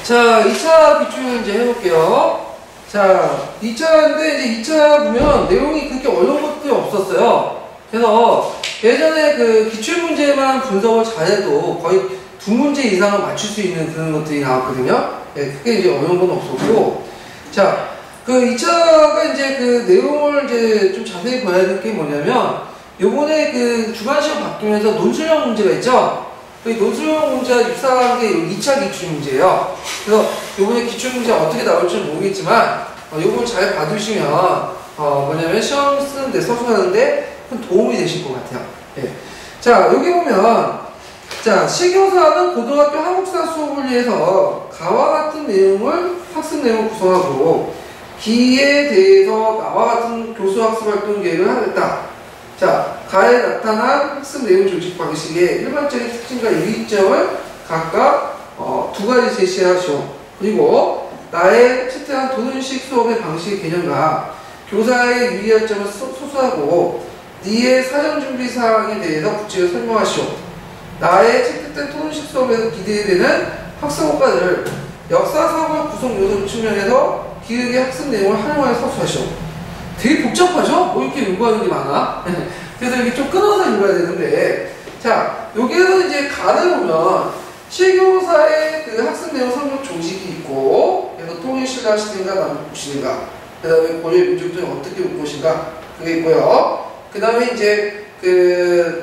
자, 2차 기출 이제 해볼게요. 자, 2차인데 이제 2차 보면 내용이 그렇게 어려운 것들이 없었어요. 그래서 예전에 그 기출문제만 분석을 잘해도 거의 2문제 이상은 맞출 수 있는 그런 것들이 나왔거든요. 네, 크게 이제 어려운 건 없었고. 자, 그 2차가 이제 그 내용을 이제 좀 자세히 봐야 될 게 뭐냐면, 요번에 그 주관시험 바뀌면서 논술형 문제가 있죠? 이 논술형 문제가 유사한 게 2차 기출문제예요. 그래서 요번에 기출문제가 어떻게 나올지는 모르겠지만, 요걸 잘 봐두시면, 뭐냐면 시험 쓰는데, 서술하는데 큰 도움이 되실 것 같아요. 예. 자, 여기 보면, 자, 시교사는 고등학교 한국사 수업을 위해서 가와 같은 내용을 학습 내용을 구성하고, 기에 대해서 나와 같은 교수 학습 활동 계획을 하겠다. 자, 가에 나타난 학습 내용 조직 방식의 일반적인 특징과 유의점을 각각 2가지 제시하시오. 그리고 나의 채택한 도전식 수업의 방식의 개념과 교사의 유의할 점을 소수하고 니의 사전 준비 사항에 대해서 구체적으로 설명하시오. 나의 채택된 토론식 수업에서 기대되는 학습 효과들을 역사 사고 구성 요소 측면에서 기획의 학습 내용을 활용하여 서술하시오. 되게 복잡하죠? 뭐 이렇게 요구하는 게 많아? 그래서 이렇게 좀 끊어서 읽어야 되는데, 자, 여기에서 이제 간을 보면 시교사의 그 학습 내용 성격 조직이 있고, 그래서 통일신라 시대인가 남북시대인가, 그 다음에 고려 민족들이 어떻게 올 것인가, 그게 있고요. 그 다음에 이제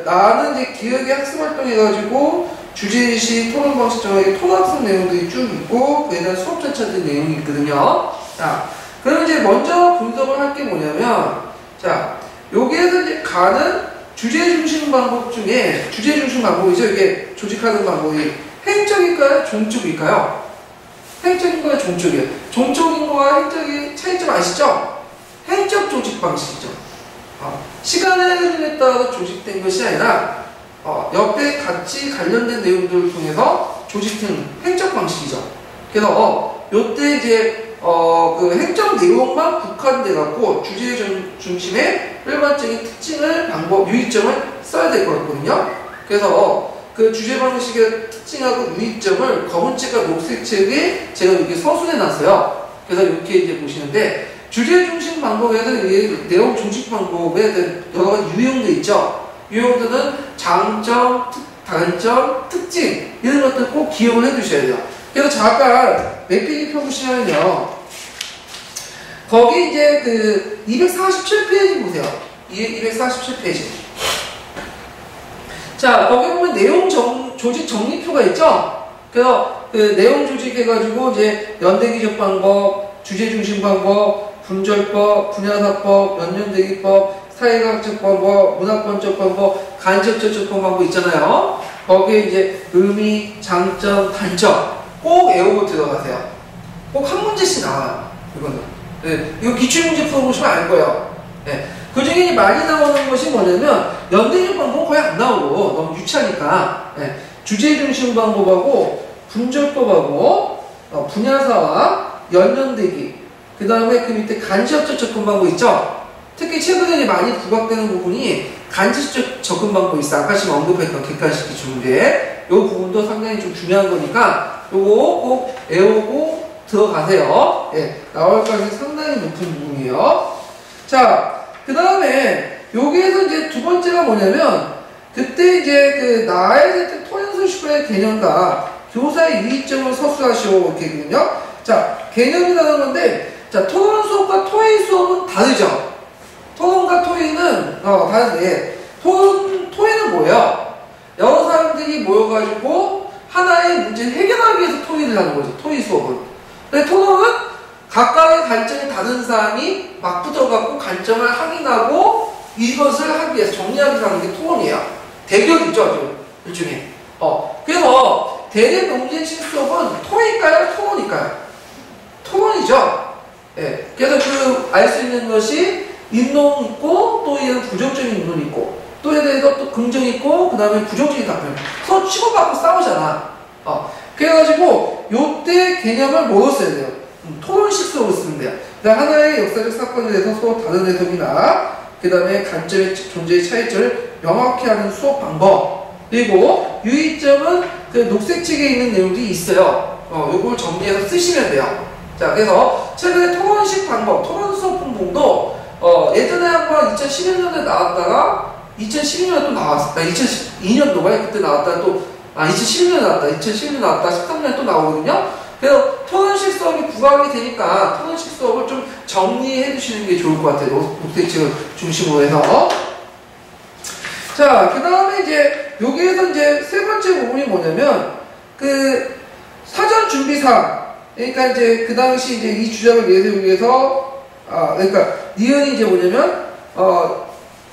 나는 이제 기억의 학습 활동 해가지고 주제의식, 토론 방식 정하기, 토론학습 내용들이 쭉 있고, 그에 대한 수업 전차들 내용이 있거든요. 자, 그럼 이제 먼저 분석을 할 게 뭐냐면, 자, 여기에서 이제 가는 주제 중심 방법 중에, 주제 중심 방법이죠. 이게 조직하는 방법이 행적일까요? 종적일까요? 행적인가요? 종적이에요? 종적인 거와 행적의 차이점 아시죠? 행적 조직 방식이죠. 시간의 흐름에 따라서 조직된 것이 아니라, 옆에 같이 관련된 내용들을 통해서 조직된 행적 방식이죠. 그래서, 요때 이제, 그 행정 내용만 국한돼갖고 주제 중심의 일반적인 특징을, 방법, 유의점을 써야 될 것 같거든요. 그래서 그 주제 방식의 특징하고 유의점을 검은 책과 녹색 책에 제가 이렇게 서술해 놨어요. 그래서 이렇게 이제 보시는데, 주제 중심 방법에서 내용 조직 방법에 대한 여러 가지 유형도 있죠. 유형들은 장점, 단점, 특징, 이런 것들 꼭 기억을 해 두셔야 돼요. 그래서 잠깐 맥피기 펴보시면요, 거기 이제 그 247페이지 보세요. 247페이지. 자, 거기 보면 내용 조직 정리표가 있죠? 그래서 그 내용 조직 해가지고 이제 연대기적 방법, 주제 중심 방법, 분절법, 분야사법, 연년대기법, 사회과학적 방법, 문학권적 방법, 간접적 방법 있잖아요. 거기에 이제 의미, 장점, 단점 꼭 외우고 들어가세요. 꼭 한 문제씩 나와요. 이거는. 네, 이거 기출문제 풀어보시면 알 거예요. 네. 그 중에 많이 나오는 것이 뭐냐면, 연대기적 방법은 거의 안 나오고, 너무 유치하니까. 네. 주제 중심 방법하고, 분절법하고, 분야사와 연년대기, 그 다음에 그 밑에 간접적 접근 방법 있죠? 특히 최근에 많이 부각되는 부분이 간접적 접근 방법이 있어요. 아까 지금 언급했던 객관식 기출문제. 이 부분도 상당히 좀 중요한 거니까, 요거 꼭 외우고 들어가세요. 예, 나올 가능성이 상당히 높은 부분이에요. 자, 그 다음에 여기에서 이제 두 번째가 뭐냐면, 그때 이제 그 나의 토연소식의 개념과 교사의 유의점을 서술하시오 이렇게 있거든요. 자, 개념이라는 건데, 자, 토론 수업과 토의 수업은 다르죠. 토론과 토의는 다른데, 토의는 뭐예요? 여러 사람들이 모여가지고 하나의 문제를 해결하기 위해서 토의를 하는 거죠. 토의 수업은. 근데 토론은 각각의 관점이 다른 사람이 막 붙어갖고 관점을 확인하고 이것을 하기 위해서 정리하기 위해서 하는 게 토론이에요. 대결이죠, 일종의. 그래서 대대 논쟁식 수업은 토의일까요? 토론일까요? 토론이죠. 예. 그래서 알 수 있는 것이 인론 있고, 또에 대한 부정적인 인론이 있고, 또에 대해서 또 긍정이 있고, 그 다음에 부정적인 답변. 서로 치고받고 싸우잖아. 그래가지고, 요때 개념을 뭐로 써야 돼요? 토론식 수업을 쓰면 돼요. 그러니까 하나의 역사적 사건에 대해서 서로 다른 해석이나, 그 다음에 관점의 존재의 차이점을 명확히 하는 수업 방법. 그리고 유의점은 그 녹색 책에 있는 내용들이 있어요. 요걸 정리해서 쓰시면 돼요. 자, 그래서 최근에 토론식 방법, 토론 수업 분봉도 예전에 한번 2011년에 나왔다가 2012년에 또 나왔어. 2012년도가 그때 나왔다가 또 2011년에 나왔다. 2011년에 나왔다. 13년에 또 나오거든요. 그래서 토론식 수업이 부각이 되니까 토론식 수업을 좀 정리해 주시는 게 좋을 것 같아요. 녹색책을 중심으로 해서. 자, 그 다음에 이제 여기에서 이제 세 번째 부분이 뭐냐면 그 사전 준비사항. 그러니까 이제 그 당시 이제 이 주장을 내세우기 위해서 그러니까 니은이 이제 뭐냐면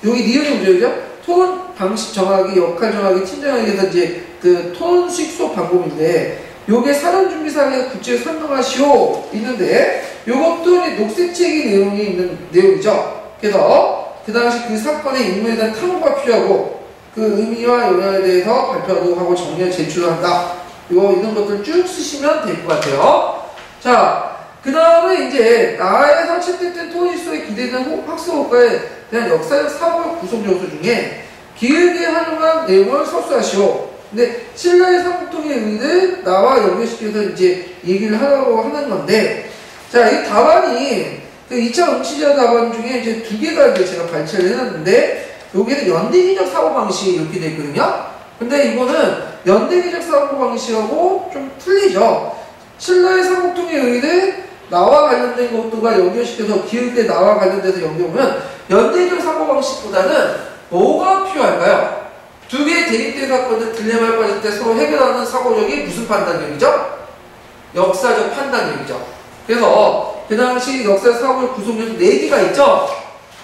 여기 니은이 뭐죠? 토론 방식 정하기, 역할 정하기, 팀 정하기 해서 이제 그 토론식 수업 방법인데 요게 사전 준비사항에 구체적으로 설명하시오 있는데 요것도 이제 녹색책의 내용이 있는 내용이죠. 그래서 그 당시 그 사건의 인물에 대한 탐구가 필요하고 그 의미와 영향에 대해서 발표하고 정리해 제출한다. 이런 것들 쭉 쓰시면 될 것 같아요. 자, 그 다음에 이제 나에서 채택된 토론식수에 기대되는 학습 효과에 대한 역사적 사고적 구성 요소 중에 기획에 활용한 내용을 서술하시오. 근데 신라의 삼국통의 의의를 나와 연결시켜서 이제 얘기를 하려고 하는 건데, 자, 이 답안이 그 2차 응시자 답안 중에 이제 두 개가 이제 제가 발췌를 해놨는데, 여기는 연대기적 사고방식이 이렇게 되어 있거든요. 근데 이거는 연대기적 사고방식하고 좀 틀리죠. 신라의 삼국통의 의의를 나와 관련된 것들과 연결시켜서 기획대 나와 관련돼서 연결하면 연대기적 사고방식보다는 뭐가 필요할까요? 두 개의 대립된 사건을 딜레마에 빠질 때 서로 해결하는 사고력이 무슨 판단력이죠? 역사적 판단력이죠. 그래서 그 당시 역사적 사고력 구성력 4개가 있죠?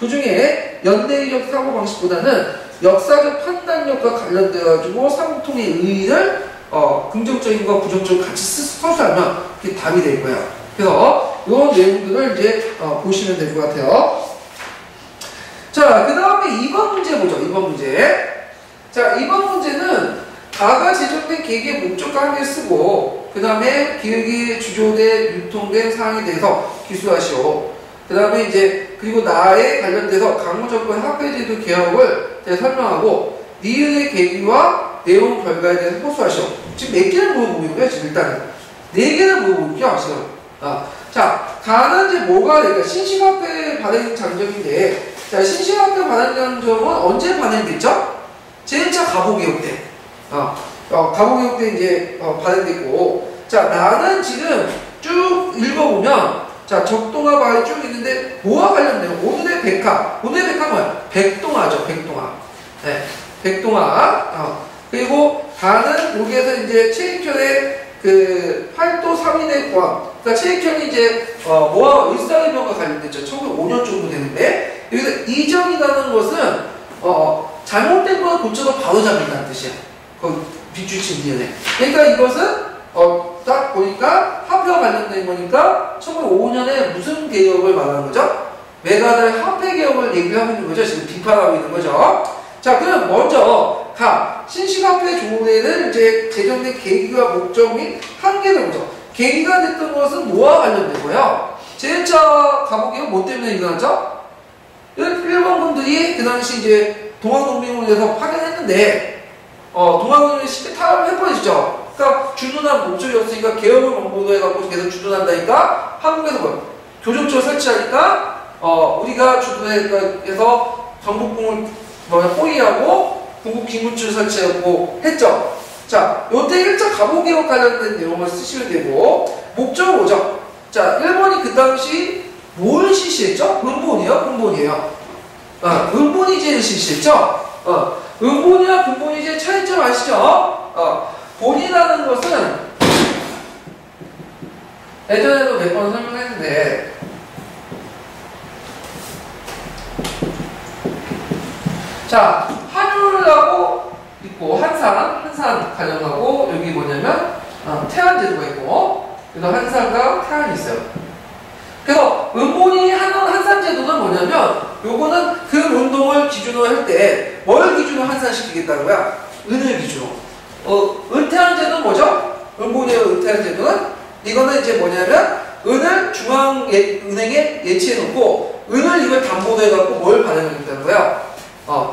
그 중에 연대기적 사고방식보다는 역사적 판단력과 관련돼가지고 삼국통의 의의를 긍정적인 거 부정적으로 같이 서술하면 그게 답이 될 거예요. 그래서 이런 내용들을 이제 보시면 될 것 같아요. 자, 그 다음에 2번 문제 보죠. 2번 문제. 자, 2번 문제는 가가 제정된 계획의 목적과 함께 쓰고 그 다음에 기획이 주조된 유통된 사항에 대해서 기술하시오. 그 다음에 이제 그리고 나에 관련돼서 강무정권 학회제도 개혁을 설명하고 니은의 계기와 내용 결과에 대해서 호소하시오. 지금 몇 개를 물어보고 있고요. 지금 일단은 4개를 물어보고 있죠. 지금. 자, 가는 이제 뭐가 될까? 신식화폐 발행 장점인데, 자, 신식화폐 발행 장점은 언제 발행됐죠? 제1차 가보개혁 때. 가보개혁 때 이제 발행됐고, 자, 나는 지금 쭉 읽어보면, 자, 적동화 바에 쭉 있는데, 뭐와 관련돼요? 오늘의 백화. 오늘의 백화 뭐야? 백동화죠, 백동화. 네, 백동화. 그리고 가는 여기에서 이제 최익현의 그 팔도 3인의 고항. 그러니까 최익현이 이제 뭐와 일상의 병과 관련됐죠. 1905년 정도 되는데, 여기서 이정이라는 것은 잘못된 걸 고쳐서 바로 잡는다는 뜻이야. 그 빗줄친 뒤에. 그러니까 이것은 딱 보니까 화폐와 관련된 거니까 1905년에 무슨 개혁을 말하는 거죠? 메가달 화폐 개혁을 얘기하고 있는 거죠. 지금 비판하고 있는 거죠. 자, 그럼 먼저 신식화폐 조례를 이제 제정된 계기와 목적 및 한계를 보죠. 계기가 됐던 것은 뭐와 관련된 거예요? 제1차 가보기가 뭐 때문에 일어났죠? 일본 분들이 그 당시 이제 동학농민을 위해서 파견했는데 동학농민이 쉽게 타락을 해버리시죠. 그러니까 주둔한 목적이 없으니까 개혁을 원고도 해갖고 계속 주둔한다니까 한국에서 뭐 교정처를 설치하니까 우리가 주둔해서 경복궁을 포위하고 궁국 기문추를 설치하고 했죠. 자, 요때 1차 가보개혁 관련된 내용을 쓰시면 되고 목적은 뭐죠? 자, 일본이 그 당시 뭘 실시했죠? 근본이에요? 근본이에요. 근본이 제일 실시했죠? 근본이와 근본이 제 차이점 아시죠? 본이라는 것은 예전에도 몇 번 설명했는데 자, 한율하고 있고 한산 관련하고 여기 뭐냐면 태안제도가 있고 그래서 한산과 태안이 있어요. 그래서 은본이 한산제도는 뭐냐면 요거는 그 운동을 기준으로 할 때 뭘 기준으로 한산시키겠다는 거야? 은을 기준으로. 은태안제도는 뭐죠? 은본이의 은태안제도는 이거는 이제 뭐냐면 은을 중앙은행에 예치해 놓고 은을 이걸 담보로 해갖고 뭘 발행하겠다는 거야?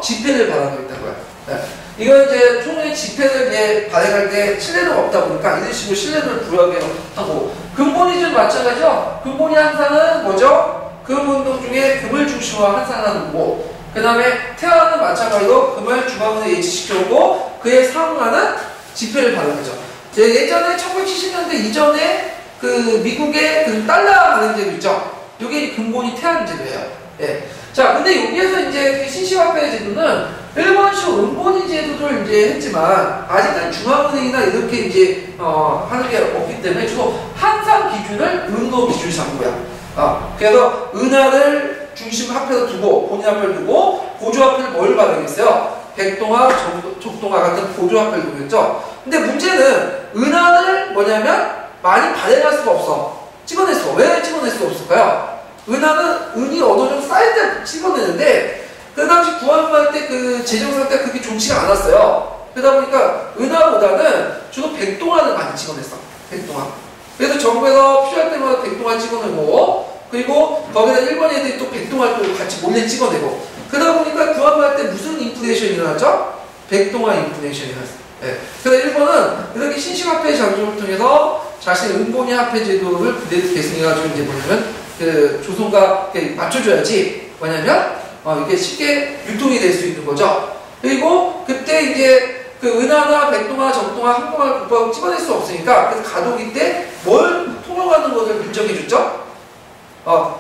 지폐를 발행하겠다는 거야. 네. 이건 이제 총의 지폐를 이제 발행할 때 신뢰도가 없다 보니까 이런 식으로 신뢰도를 부여하게 하고, 근본이즈도 마찬가지죠. 근본이 항상은 뭐죠? 금 운동 중에 금을 중심으로 환산하는 거고, 그 다음에 태화는 마찬가지로 금을 중앙은에 예치시켜오고 그에 상응하는 지폐를 발행하죠. 예전에 1970년대 이전에 그 미국의 그 달러 발행제도 있죠. 이게 근본이 태화인 제도예요. 예. 자, 근데 여기에서 이제 신시화폐 제도는 일본식 은본위 제도를 이제 했지만 아직은 중앙은행이나 이렇게 이제 하는 게 없기 때문에 주로 환산 기준을 은으로 기준을 잡은 거야. 그래서 은화를 중심 화폐로 두고 본인 화폐를 두고 보조화폐를 뭘 발행했어요? 백동화, 적동화 같은 보조화폐를 두겠죠. 근데 문제는 은화를 뭐냐면 많이 발행할 수가 없어. 찍어낼 수. 왜 찍어낼 수가 없을까요? 은화는 은이 어느 정도 쌓일 때 찍어내는데 그 당시 구한말 때 그 재정 상태가 그렇게 좋지가 않았어요. 그러다 보니까 은화보다는 주로 백동화를 많이 찍어냈어. 백동화. 그래서 정부에서 필요할 때마다 백동화 찍어내고, 그리고 거기다 일본 애들이 또 백동화를 또 같이 몰래 찍어내고, 그러다 보니까 구한말 때 무슨 인플레이션이 일어났죠? 백동화 인플레이션이 일어났어요. 네. 그래서 일본은 이렇게 신식화폐 장점을 통해서 자신 은본위 화폐 제도를 그대로 계승해가지고 이제 뭐냐면 그 조선과 맞춰줘야지 뭐냐면 이게 쉽게 유통이 될 수 있는 거죠. 그리고 그때 이제 그 은화나 백동화, 적동화, 항공화, 국방을 찍어낼 수 없으니까 그래서 가독일 때 뭘 통용하는 것을 인정해줬죠?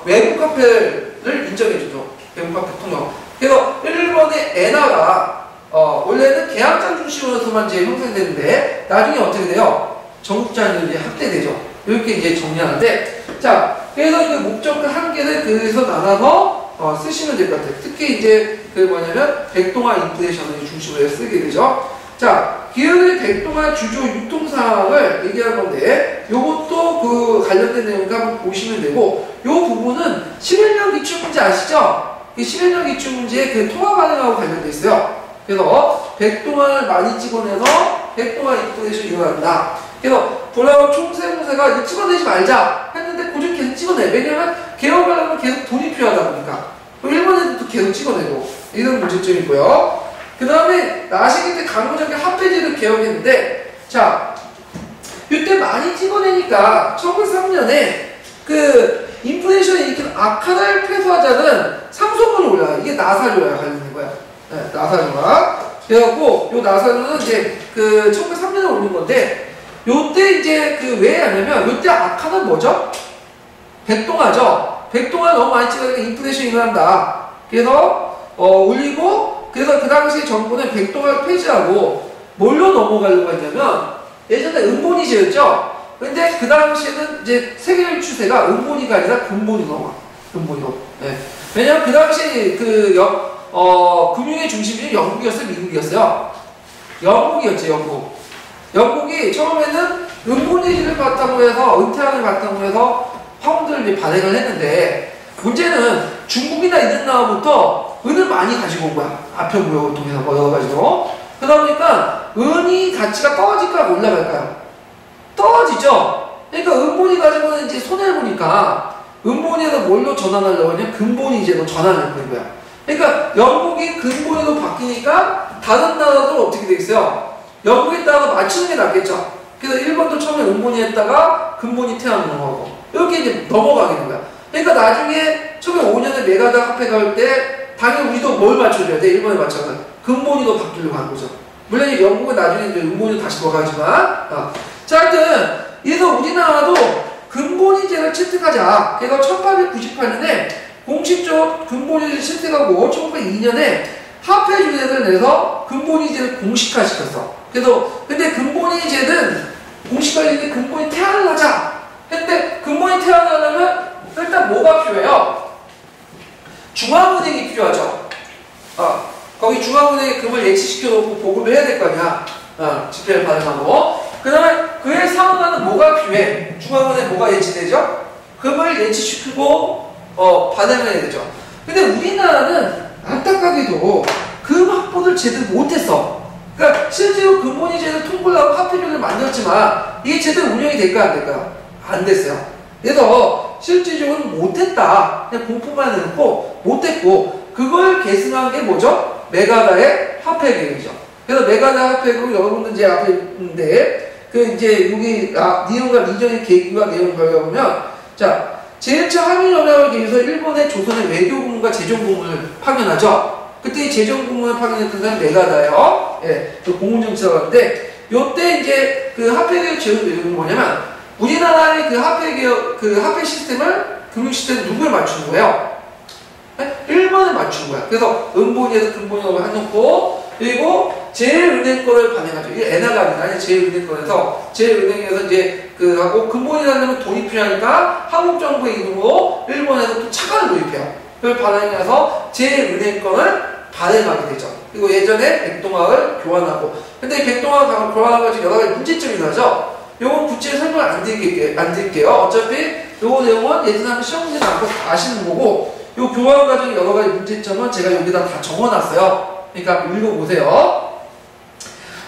외국 화폐를 인정해주죠. 외국 화폐 통용. 그래서 일본의 엔화가 원래는 계약장 중심으로서만 이제 형성되는데 나중에 어떻게 돼요? 전국장으로 이제 확대되죠. 이렇게 이제 정리하는데, 자, 그래서 그 목적과 한계를 그래서 나눠서 쓰시면 될 것 같아요. 특히 이제 그 뭐냐면 백동화 인플레이션을 중심으로 해서 쓰게 되죠. 자, 기업의 백동화 주조 유통 상황을 얘기한 건데, 요것도 그 관련된 내용을 한번 보시면 되고, 요 부분은 11년 기출문제 아시죠? 이 11년 기출문제에 그 통화 반응하고 관련돼 있어요. 그래서 백동화를 많이 찍어내서 백동화 인플레이션이 일어난다. 그래서 볼라우 총세무세가 이제 찍어내지 말자 했는데 고집 계속 찍어내. 왜냐면 개혁하려면 계속 돈이 필요하다 보니까. 일본 애들도 계속 찍어내고 이런 문제점이 있고요. 그 다음에 나시기 때 강부장의 화폐제를 개혁했는데, 자, 이때 많이 찍어내니까 1903년에 그 인플레이션이 일으킨 아카달 폐소하자는 상소문이 올라와요. 이게 나사료야 관련된 거야. 네, 나사료가. 그래갖고 요 나사료는 이제 그 1903년에 올린 건데, 요때 이제 그 왜 하냐면 요때 아카는 뭐죠? 백동화죠. 백동화 너무 많이 찍으니까 인플레이션이 일어난다. 그래서 올리고, 그래서 그 당시 정부는 백동화를 폐지하고 뭘로 넘어가려고 했냐면 예전에 은본위제였죠. 근데 그 당시에는 이제 세계적인 추세가 은본위가 아니라 근본위로 넘어가. 근본위로. 네. 왜냐면 그 당시 그 금융의 중심이 영국이었어요, 미국이었어요? 영국이었죠, 영국. 영국이 처음에는 은본위제를 바탕으로 해서 은퇴안을 바탕으로 해서 파운드를 이제 발행을 했는데, 문제는 중국이나 이런 나라부터 은을 많이 가지고 온 거야. 아편무역을 통해서 여러 가지로. 그러다 보니까 은이 가치가 떨어질까요? 올라갈까요? 떨어지죠? 그러니까 은본위 가지고는 이제 손해를 보니까 은본위에서 뭘로 전환하려고 하냐면 근본위제로 전환을 하는 거야. 그러니까 영국이 근본위로 바뀌니까 다른 나라도 어떻게 되겠어요? 영국에 따라 맞추는 게 낫겠죠. 그래서 일본도 처음에 은본위 했다가 근본위 태양을 넘어가고 이렇게 이제 넘어가게 된 거야. 그러니까 나중에 1905년에 메가다 화폐가 올 때 당연히 우리도 뭘 맞춰줘야 돼? 일본에 맞춰서 근본위로 바뀌려고 하는 거죠. 물론 영국은 나중에 이제 은본위로 다시 돌아가지만 자, 하여튼 그래서 우리나라도 근본위제를 채택하자. 그래서 1898년에 공식적으로 근본위제를 채택하고 1902년에 화폐 준례를 내서 근본위제를 공식화시켰어. 그래서 근데 근본위제는 공식화했는데 근본위 태안을 하자 했는데, 근본위 태안을 하려면 일단 뭐가 필요해요? 중앙은행이 필요하죠. 거기 중앙은행에 금을 예치시켜놓고 보급을 해야 될 거 아니야. 지폐를 발행하고. 그 다음에 그에 상응하는 뭐가 필요해? 중앙은행에 뭐가 예치되죠? 금을 예치시키고 발행을 해야 되죠. 근데 우리나라는 안타깝게도 금 확보를 제대로 못했어. 그러니까 실제로 근본위제를 통보를 하고 화폐제를 만들었지만 이게 제대로 운영이 될까요? 안 될까요? 안 됐어요. 그래서 실질적으로 못했다. 그냥 공포만 해놓고 못했고, 그걸 계승한 게 뭐죠? 메가다의 화폐 계획이죠. 그래서 메가다 합해고 여러분들 이제 앞에 있는데 그 이제 여기 니온과 미전의 계기와 내용 결과 보면 자 제일 처음 한일연합을 계기해서 일본의 조선의 외교부문과 재정부문을 파견하죠. 그때 이 재정부문을 파견했던 사람이 메가다예요. 예, 그 공군정치사관인데 요때 이제 그 화폐개혁 제도 내용이 뭐냐면 우리나라의 그 화폐개혁 그 화폐 시스템을 금융 시스템 누구에 맞추는 거예요? 네? 일본에 맞춘 거야. 그래서 은본위에서 금본위로 해놓고 그리고 제일은행권을 발행하죠. 이게 엔화가 아니라 제일은행권에서 제일은행에서 이제 그 하고 금본위라는 돈이 필요하니까 한국 정부의 이름으로 일본에서 또 차관을 도입해요. 그걸 발행해서 제일은행권을 발행하게 되죠. 그리고 예전에 백동학을 교환하고 근데 이 백동학을 교환하고 여러 가지 문제점이 나죠. 요건 구체적으로 설명을 안 드릴게요. 어차피 요 내용은 예전에 한번 시험 문제 나와서 다 아시는 거고 요 교환 과정의 여러 가지 문제점은 제가 여기다 다 적어놨어요. 그러니까 읽어보세요.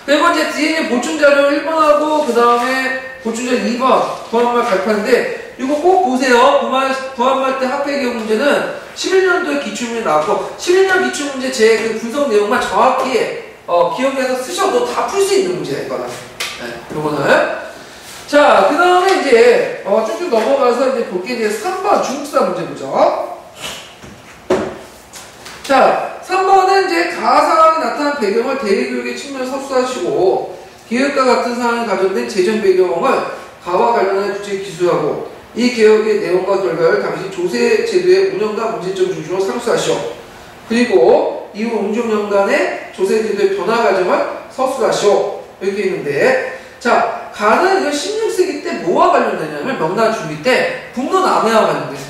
그리고 이제 뒤에 보충자료 1번하고 그 다음에 보충자료 2번 구한말 발표하는데 이거 꼭 보세요. 구한말 때 합계개혁 문제는 11년도에 기출문제 나왔고 11년 기출문제 제 그 분석 내용만 정확히 기억해서 쓰셔도 다 풀 수 있는 문제다 이거는. 네, 요거는. 자, 그 다음에 이제 쭉쭉 넘어가서 이제 볼게 이제 3번 중국사 문제 보죠. 자, 3번은 이제 가상황이 나타난 배경을 대외교육의 측면에서 섭수하시고 개혁과 같은 상황이 가정된 재정 배경을 가와 관련한 구체에 기술하고 이 개혁의 내용과 결과를 당시 조세 제도의 운영과 문제점 중심으로 상수하시오. 그리고 이후 옹종년간의 조세 제도의 변화 과정을 서술하시오. 이렇게 있는데 자, 가는 이거 16세기 때 뭐와 관련되냐면 명나라 중기 때 북로남해와 관련돼서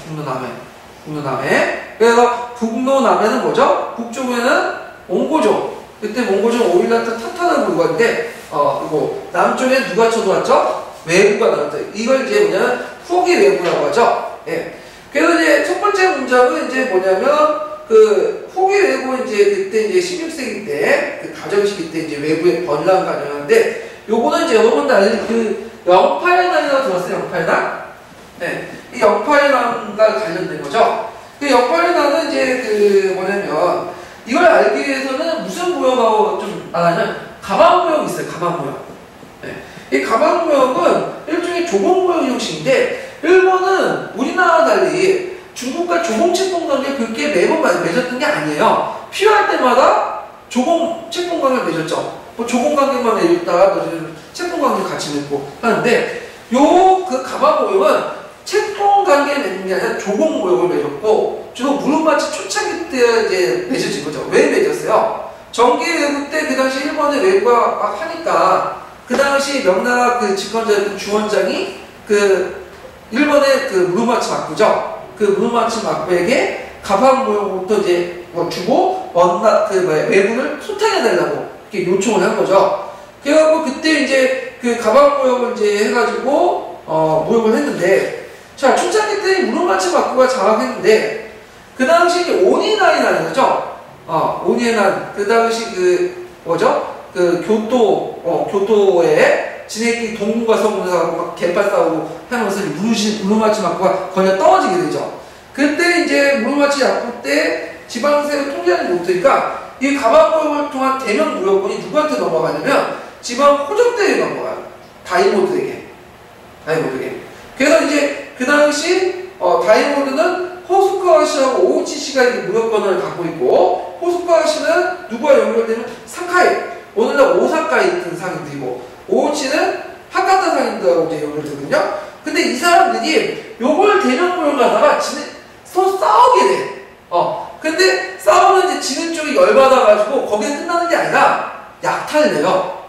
북로남해. 그래서 북로남해는 뭐죠? 북쪽에는 몽고족. 그때 몽고족은 오일란트 타타르 불과인데 그리고 남쪽에 누가 쳐들어왔죠? 외구가 나왔죠. 이걸 이제 뭐냐면 후기 외구라고 하죠. 예. 그래서 이제 첫 번째 문장은 이제 뭐냐면 그 후기 외구 이제 그때 이제 16세기 때 그 가정시기 때 이제 외구의 번란 가정인데 요거는 이제 여러분들 알는 그 영파일난이라고 들었어요? 영파일난? 네. 이 영파일난과 관련된 거죠. 그 영파일난은 이제 그 뭐냐면 이걸 알기 위해서는 무슨 무역하고 좀 알아냐면 가방무역이 있어요. 가방무역. 네. 이 가방무역은 일종의 조공무역 형식인데 일본은 우리나라와 달리 중국과 조공채권 관계 그렇게 매번 맺었던 게 아니에요. 필요할 때마다 조공채권 관계를 맺었죠. 뭐 조공관계만 맺었다가 채권관계 같이 맺고 하는데 요 그 가방무역은 채권관계 맺는 게 아니라 조공무역을 맺었고 주로 무릎마치 초창기 때 이제 맺어진 거죠. 왜 맺었어요? 정기외국 때 그 당시 일본의 외구가 막 하니까 그 당시 명나라 그 집권자였던 주원장이 그 일본의 그 무릎마치 막부죠. 그 무릎마치 막부에게 가방무역부터 이제 뭐 주고 외국을 소탕해달라고 이렇게 요청을 한 거죠. 그래갖고 그때 이제 그 가방무역을 이제 해가지고 무역을 했는데 자 초창기 때 무릎마치 막부가 장악했는데 그 당시 이제 오니난이라는 거죠. 오니난 그 당시 그 뭐죠? 그 교토에 진해끼리 동문과 서문하고 막 개빨 싸우고 하면서 무릎마치 막부가 거의 떨어지게 되죠. 그때 이제 무릎마치 막부 때 지방세를 통제하지 못하니까 이 가방무역을 통한 대면 무역권이 누구한테 넘어가냐면 지방 호적대에 넘어가요. 다이모드에게. 그래서 이제 그 당시 다이모드는 호스카와 씨하고 오우치 씨가 무역권을 갖고 있고 호스카와 씨는 누구와 연결되면 사카이 오늘날 오사카에 있던 상인들이고 오우치는 하카타 상인들하고 이제 연결되거든요. 근데 이 사람들이 요걸 대면 무역을 하다가 서로 싸우게 돼. 근데 싸우는 이제 지는 쪽이 열받아가지고 거기에 끝나는 게 아니라 약탈을 내요.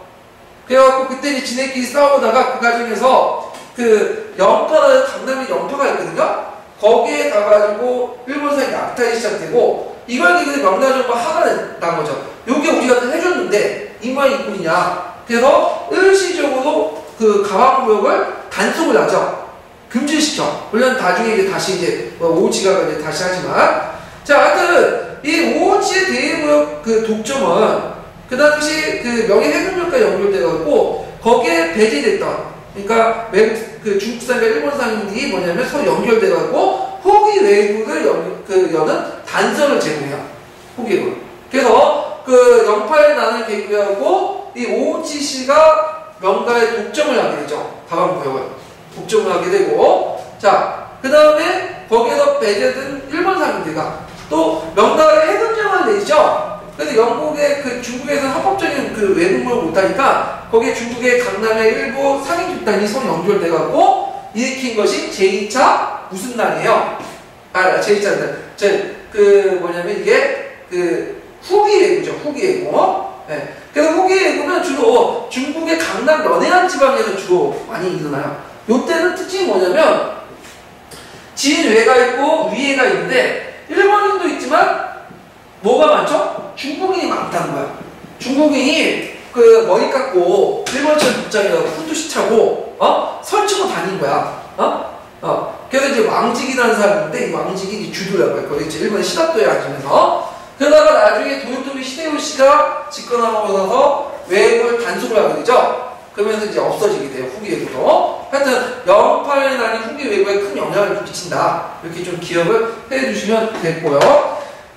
그래갖고 그때 이제 지네끼리 싸우다가 그 과정에서 그 강남에 영파가 있거든요. 거기에 가가지고 일본사의 약탈이 시작되고 이걸 계기로 명나라 정부가 화가 난 거죠. 요게 우리가 해줬는데 이만 이뿐이냐. 그래서 일시적으로 그 가방무역을 단속을 하죠. 금지시켜. 물론 나중에 이제 다시 이제 오우치가 이제 다시 하지만 자, 하여튼 이 오우치의 대외무역 그 독점은 그 당시 그 명예해금력과 연결돼갖고 거기에 배제됐던 그러니까 그 중국산과 일본산들이 뭐냐면 서로 연결돼갖고 후기 외국을 여는 단서를 제공해요. 후기를. 그래서 그 영파에 나는 계급하고 이 오우치시가 명가에 독점을 하게 되죠. 다방구역을 독점을 하게 되고, 자, 그 다음에 거기에서 배제된 일본 사람들과 또 명가를 해금령을 내죠. 그래서 영국의 그 중국에서 합법적인 그 외국물을 못하니까 거기에 중국의 강남의 일부 상인 집단이 서로 연결돼갖고 일으킨 것이 제2차 무슨 난이에요? 제2차인데, 그 뭐냐면 이게 그 후기 예구죠. 후기 예구. 네. 그래서 후기 예구는 주로 중국의 강남 연해안 지방에서 주로 많이 일어나요. 요때는 특징이 뭐냐면 진외가 있고 위해가 있는데 일본인도 있지만 뭐가 많죠? 중국인이 많다는 거야. 중국인이 그 머리 깎고 일본처럼 복장해서 후드시 차고 설치고 다닌 거야. 그래서 이제 왕직이라는 사람인데 이 왕직이 주도라고 해요. 거기 이제 일본의 시다토에 앉으면서 그러다가 나중에 도요토미 히데요시가 집권하고 외국을 단속을 하게 되죠. 그러면서 이제 없어지게 돼요. 후기 외국도. 하여튼 영파에 나는 후기 외국에 큰 영향을 미친다. 이렇게 좀 기억을 해주시면 됐고요.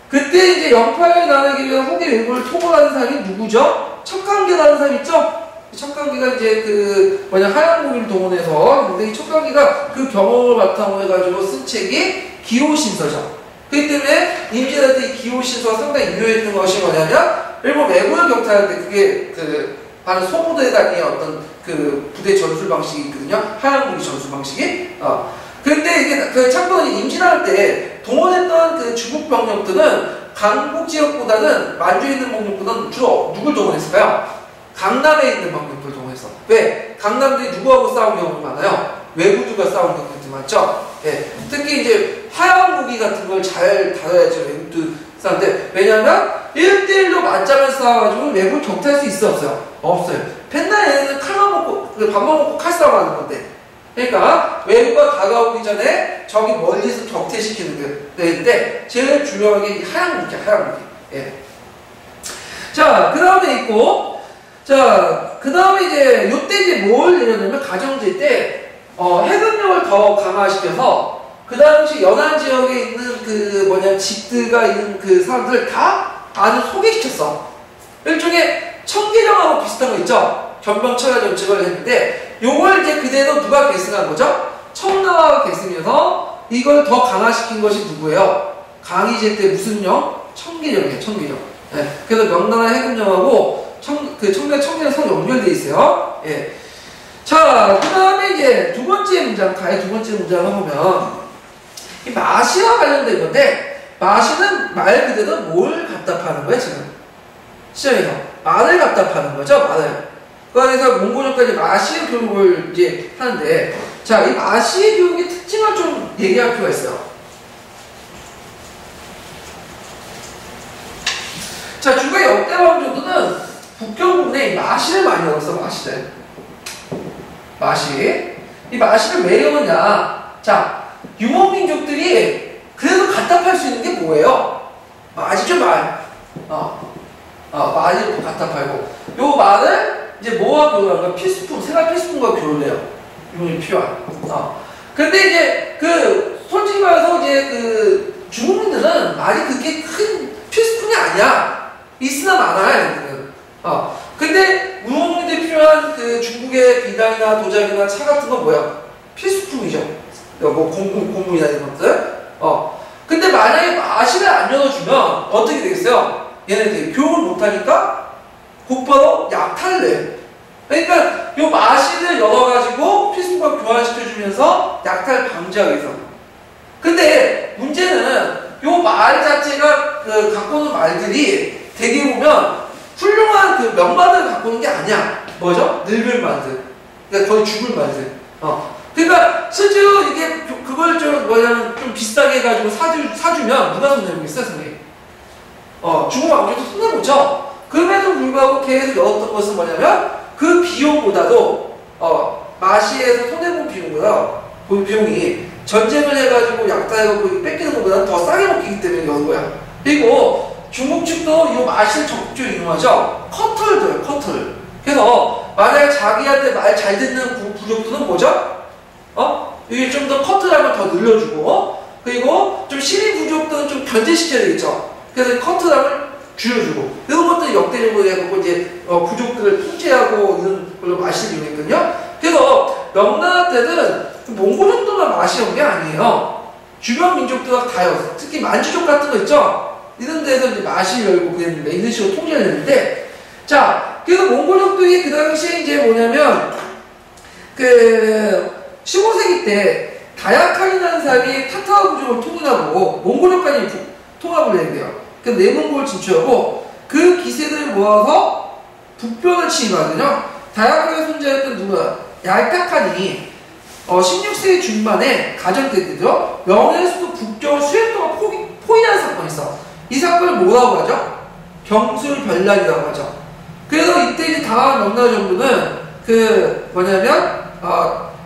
그때 이제 영파에 나누기 위한 후기 외국을 토벌하는 사람이 누구죠? 척강계라는 사람 있죠? 척강계가 이제 그 하얀고기를 동원해서, 근데 이 척강계가 그 경험을 바탕으로 해가지고 쓴 책이 기호신서죠. 그렇기 때문에 임진왜란 때 이 기호신서가 상당히 유효했던 것이 뭐냐면 일본 외국을 격탈할 때 그게 그 바로 소부대단위의 어떤 그 부대 전술 방식이 있거든요. 하얀고기 전술 방식이. 근데 이게 그 참고로 임진왜란 때 동원했던 그 중국 병력들은 강북 지역보다는 만주에 있는 병력보다는 주로 누굴 동원했을까요? 강남에 있는 병력들 동원했어. 왜? 강남들이 누구하고 싸운 경우가 많아요? 외국들과 싸운 경우도 많죠. 예. 특히 이제 하얀고기 같은 걸 잘 다뤄야죠. 외국들 싸는데 왜냐면 1대1로 맞짱을 싸워가지고 외국을 격퇴할 수 있어 없어요? 없어요. 펜나에는 칼만 먹고 밥만 먹고 칼 싸움하는 건데. 그러니까 외국과 다가오기 전에 저기 멀리서 격퇴시키는 데인데 제일 중요한 게 하얀고기야, 하얀고기. 예. 자, 그 다음에 있고, 자, 그 다음에 이제 요때 이제 뭘 내려냐면 가정제 때 해금령을 더 강화시켜서 그 당시 연안 지역에 있는 그 집들가 있는 그 사람들 다 아주 소개시켰어. 일종의 청계령하고 비슷한 거 있죠? 견병철화 정책을 했는데 요걸 이제 그대로 누가 계승한 거죠? 청나라가 계승해서 이걸 더 강화시킨 것이 누구예요? 강희제 때 무슨 령? 청계령이에요. 청계령. 네. 그래서 명나라 해금령하고 청계령 서로 연결돼 있어요. 예. 자, 그 다음에 이제 두 번째 문장, 가의 두 번째 문장을 보면 이 마시와 관련된 건데 마시는 말 그대로 뭘 갖다 파는 거야 지금? 시장에서 말을 갖다 파는 거죠, 말을. 그래서 몽고전까지 마시의 교육을 이제 하는데, 자, 이 마시의 교육의 특징을 좀 얘기할 필요가 있어요. 자, 중국의 역대왕 정도는 북경 부분에 마시를 많이 넣었어, 마시를. 마시. 이 마시를 왜 넣느냐? 자, 유목민족들이 그래도 갖다 팔 수 있는 게 뭐예요? 말이죠, 말. 말을 갖다 팔고. 요 말을 이제 뭐와 교류하는가? 필수품, 생활 필수품과 교류를 해요. 유목이 필요한. 근데 이제 솔직히 말해서 이제 중국민들은 말이 그렇게 큰 필수품이 아니야. 있으나 많아, 얘들은. 근데 무목민들이 필요한 중국의 비단이나 도자기나 차 같은 건 뭐야? 필수품이죠. 뭐 공문이나 이런 것들. 근데 만약에 마시를 안 열어주면 어떻게 되겠어요? 얘네들이 교육을 못하니까 곧바로 약탈을 내. 그러니까 요 마시를 열어가지고 필수품과 교환시켜주면서 약탈 방지하기 위해서. 근데 문제는 요 말 자체가 갖고 오는 말들이 되게 보면 훌륭한 명마들을 갖고 오는 게 아니야. 뭐죠? 늙을 말들. 그러니까 거의 죽을 말들. 그러니까 실제로 이게 그걸 좀 비싸게 해가지고 사주면 누가 손해보겠어요, 선생님? 중국 왕족도 손해보죠. 그럼에도 불구하고 계속 열었던 것은 뭐냐면 그 비용보다도 마시에서 손해본 비용보다 그 비용이 전쟁을 해가지고 약탈해가지고 뺏기는 것보다는 더 싸게 먹히기 때문에 여는 거야. 그리고 중국 측도 이 마시를 적극적으로 이용하죠. 커터를. 그래서 만약에 자기한테 말 잘 듣는 부족들은 뭐죠? 이게 좀 더 커트람을 더 늘려주고, 그리고 좀 시민 부족들은 좀 견제시켜야 되겠죠. 그래서 커트람을 쥐어주고 이런 것들이 역대적으로 해갖고 이제 부족들을 통제하고 이런 걸로 마시를 이용했거든요. 그래서 명나라 때는 몽골 정도만 마시는 게 아니에요. 주변 민족들과 다요. 특히 만주족 같은 거 있죠. 이런 데서 이제 마시 열고 그랬는데 이런 식으로 통제를 했는데, 자, 그래서 몽골족들이 그 당시에 이제 뭐냐면 그 15세기 때 다야칸이라는 사람이 타타르 부족을 통일하고 몽골족까지 통합을 해야 돼요. 그 내몽골 진출하고 그 기세들을 모아서 북변을 침입하거든요. 다야칸의 손자였던 누구야? 얄타칸이 16세기 중반에 가정됐죠. 명예수도 국경 수행도가 포위하는 사건이 있어. 이 사건을 뭐라고 하죠? 경술별난이라고 하죠. 그래서 이때 이제 당한 명나라 정부는 그 뭐냐면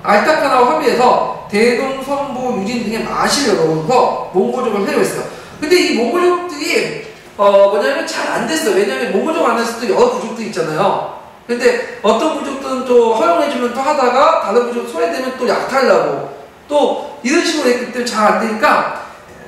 알타칸하고 합의해서 대동, 성부, 유진 등의 마시를 열어서 몽골족을 해로했어요. 근데 이 몽골족들이 뭐냐면 잘 안 됐어요. 왜냐면 몽골족 안에서 또 여러 부족들이 있잖아요. 근데 어떤 부족들은 또 허용해주면 또 하다가 다른 부족 소외되면 또 약탈나고 또 이런 식으로 했기 때문에 잘 안 되니까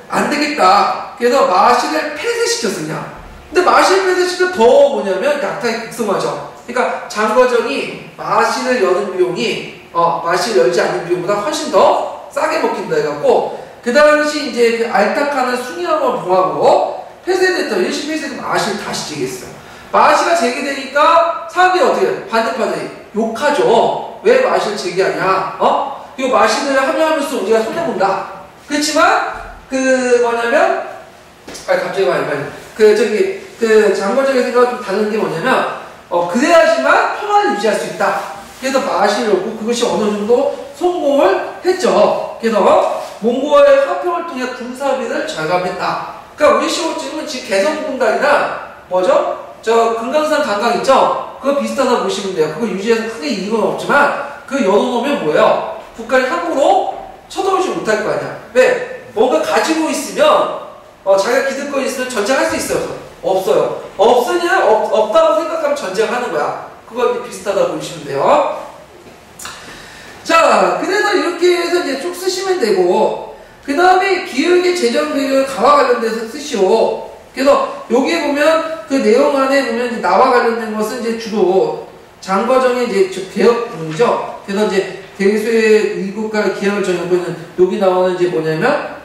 안 되겠다. 그래서 마시를 폐쇄시켰어 그냥. 근데 마시를 폐쇄시키면 더 뭐냐면 약탈이 극성하죠. 그러니까 장과정이 마시를 여는 비용이 마시를 열지 않는 비용보다 훨씬 더 싸게 먹힌다 해갖고 그 당시 이제 그 알타칸은 숭양을 봉하고 폐쇄됐던 일시 폐쇄된 마시를 다시 제기했어요. 마시가 제기되니까 사람들이 어떻게 해요? 반대파들이 욕하죠. 왜 마시를 제기하냐? 이거 마시를 합류하면서 우리가 손해본다. 그렇지만 그 뭐냐면 갑자기 그 장관적인 생각과 좀 다른 게 뭐냐면 그래야지만 평화를 유지할 수 있다. 그래서 마시를 얻고 그것이 어느 정도 성공을 했죠. 그래서 몽골의 화평을 통해 군사비를 절감했다. 그러니까 우리 시골집은 지금 개성공단이나 뭐죠? 저 금강산 강강 있죠? 그거 비슷하다 보시면 돼요. 그거 유지해서 크게 이익은 없지만 그 열어놓으면 뭐예요? 북한이 함부로 쳐들어오지 못할 거 아니야. 왜? 뭔가 가지고 있으면 자기가 기득권 있으면 전쟁할 수 있어요? 없어요. 없다고 생각하면 전쟁하는 거야. 그거 비슷하다 보시면 돼요. 자, 그래서 이렇게 해서 이제 쭉 쓰시면 되고, 그 다음에 기획의 재정 배경 가와 관련돼서 쓰시오. 그래서 여기에 보면 그 내용 안에 보면 나와 관련된 것은 이제 주로 장과정의 이제 개혁이죠. 그래서 이제 대수의 위국과 기획을 정하고 있는 여기 나오는 이제 뭐냐면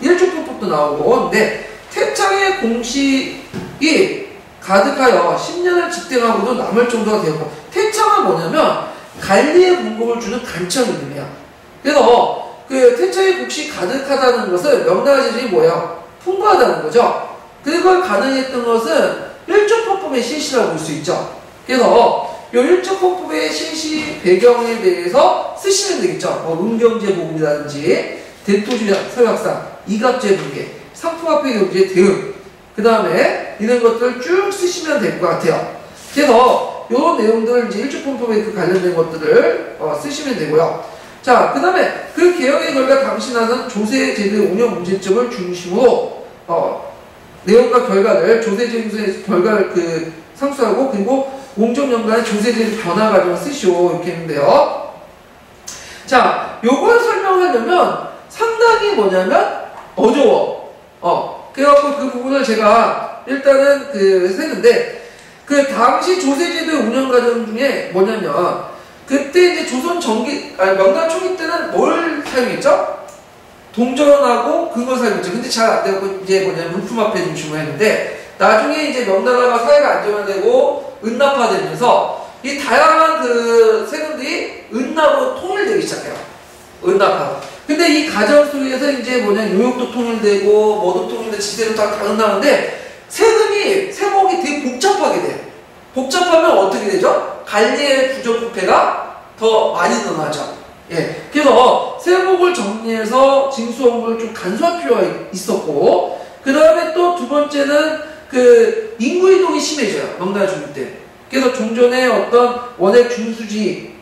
일족법도 나오고, 근데 태창의 공식이 가득하여 10년을 집행하고도 남을 정도가 되었고, 태창은 뭐냐면 관리의 공급을 주는 간청 이름이야. 그래서 그 태창의 공식이 가득하다는 것은 명나라 재정이 뭐예요? 풍부하다는 거죠. 그걸 가능했던 것은 일족법의 실시라고 볼 수 있죠. 그래서 이 일족법의 실시 배경에 대해서 쓰시면 되겠죠. 음경제보금이라든지 대토주의 서약상, 이갑제 붕괴, 상품화폐 경제 대응, 그 다음에 이런 것들을 쭉 쓰시면 될 것 같아요. 그래서 이런 내용들을 이제 일족법에 그 관련된 것들을 쓰시면 되고요. 자, 그 다음에 그 개혁의 결과 당시 나선 조세제도의 운영 문제점을 중심으로 내용과 결과를 조세제도의 결과를 그 상수하고, 그리고 옹정연간의 조세제도 변화 과정을 쓰시오 이렇게 했는데요. 자, 요걸 설명하려면 상당히 뭐냐면 어려워. 그래갖고 그 부분을 제가 일단은 했는데, 그 당시 조세제도의 운영 과정 중에 뭐냐면, 그때 이제 조선 명나라 초기 때는 뭘 사용했죠? 동전하고 그걸 사용했죠. 근데 잘 안 되고 이제 뭐냐면 물품화폐 중심으로 했는데, 나중에 이제 명나라가 사회가 안정화되고 은납화되면서 이 다양한 그 세금들이 은납으로 통일되기 시작해요. 은납화. 근데 이 과정 속에서 이제 요역도 통일되고 뭐도 통일되고 지세도 다 은납하는데 세목이 되게 복잡하게 돼요. 복잡하면 어떻게 되죠? 관리의 부정부패가 더 많이 늘어나죠. 예. 그래서 세목을 정리해서 징수 업무를 좀 간소할 필요가 있었고, 그 다음에 또 두 번째는 그 인구 이동이 심해져요. 명나라 중기 때. 그래서 종전의 어떤 원액 중수지,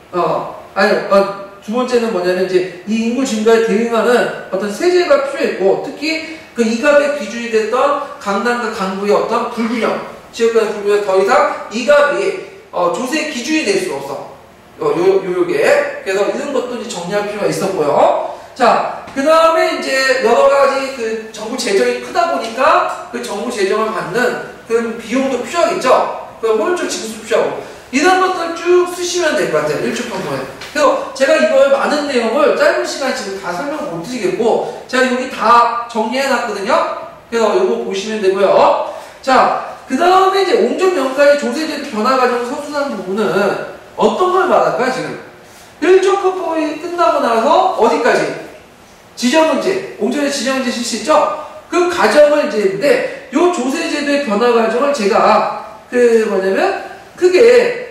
두 번째는 뭐냐면 이제 이 인구 증가에 대응하는 어떤 세제가 필요했고, 특히 그 이갑의 기준이 됐던 강남과 강부의 어떤 불균형, 지역간의 불균형, 더 이상 이갑이 조세의 기준이 될 수가 없어. 요게. 그래서 이런 것도 이제 정리할 필요가 있었고요. 자, 그 다음에 이제 여러 가지 그 정부 재정이 크다 보니까 그 정부 재정을 받는 그 비용도 필요하겠죠. 그 오른쪽 징수 필요하고. 이런 것들 쭉 쓰시면 될 것 같아요. 1초 평소에. 그래서 제가 이걸 많은 내용을 짧은 시간에 지금 다 설명 못 드리겠고, 제가 여기 다 정리해 놨거든요. 그래서 이거 보시면 되고요. 자, 그 다음에 이제 옹정명까지 조세제도 변화 과정 서술한 부분은 어떤 걸 말할까요, 지금? 1조 편법이 끝나고 나서 어디까지? 지정문제, 옹정의 지정문제 실시했죠? 그 과정을 이제 했는데, 요 조세제도의 변화 과정을 제가 크게